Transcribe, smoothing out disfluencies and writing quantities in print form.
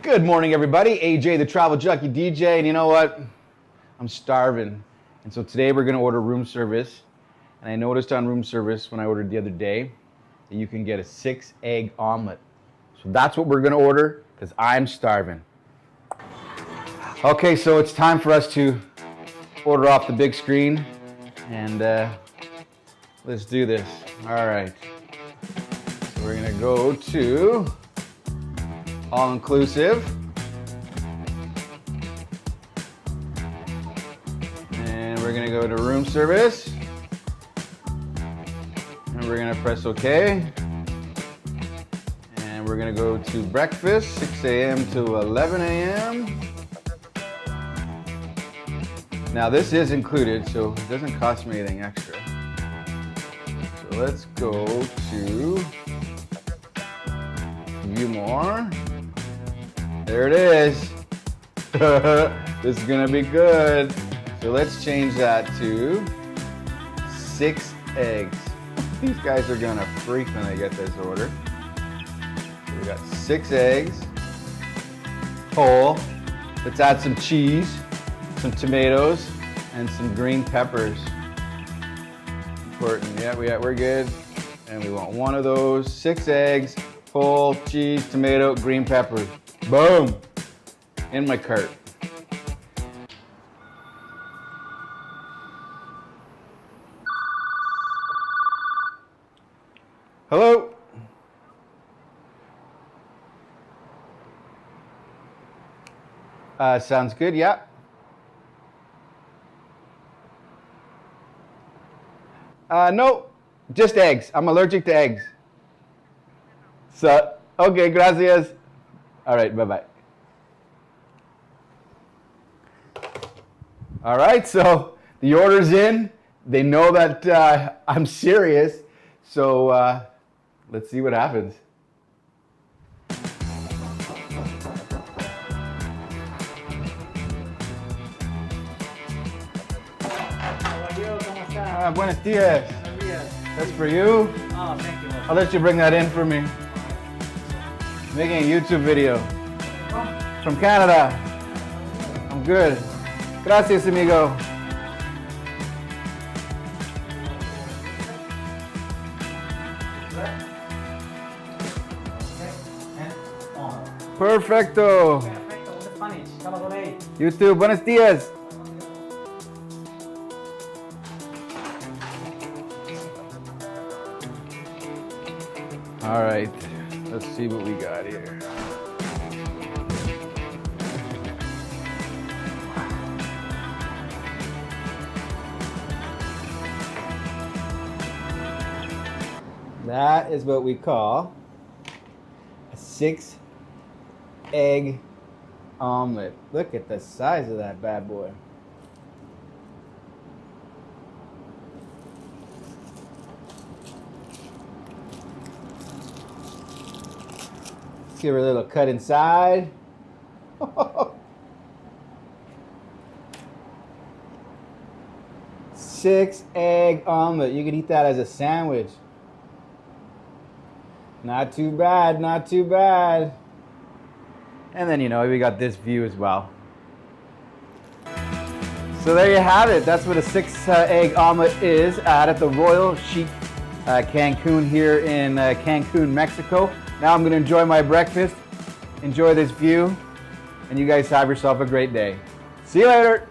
Good morning, everybody. AJ, the Travel Junkie DJ, and you know what? I'm starving. And so today we're gonna order room service. And I noticed on room service when I ordered the other day that you can get a 6-egg omelet. So that's what we're gonna order because I'm starving. Okay, so it's time for us to order off the big screen and let's do this. All right. So we're gonna go to all inclusive. And we're gonna go to room service. And we're gonna press OK. And we're gonna go to breakfast, 6 a.m. to 11 a.m. Now this is included, so it doesn't cost me anything extra. So let's go to view more. There it is. This is gonna be good. So let's change that to 6 eggs. These guys are gonna freak when they get this order. So we got 6 eggs, whole. Let's add some cheese, some tomatoes, and some green peppers. Important. Yeah, we're good. And we want one of those. 6 eggs, whole, cheese, tomato, green peppers. Boom! In my cart. Hello? Sounds good, yeah. No, just eggs. I'm allergic to eggs. So, okay, gracias. All right, bye-bye. All right, so the order's in. They know that I'm serious. So let's see what happens. Buenos dias. That's for you. Oh, thank you. I'll let you bring that in for me. Making a YouTube video. From Canada. I'm good. Gracias, amigo. Perfecto. You too. Buenos dias. All right, let's see what we got here. That is what we call a 6-egg omelet. Look at the size of that bad boy. Let's give her a little cut inside. 6-egg omelet. You could eat that as a sandwich. Not too bad, not too bad. And then, you know, we got this view as well. So there you have it. That's what a 6-egg omelet is at the Royalton Chic Cancun here in Cancun, Mexico. Now I'm going to enjoy my breakfast, enjoy this view, and you guys have yourself a great day. See you later.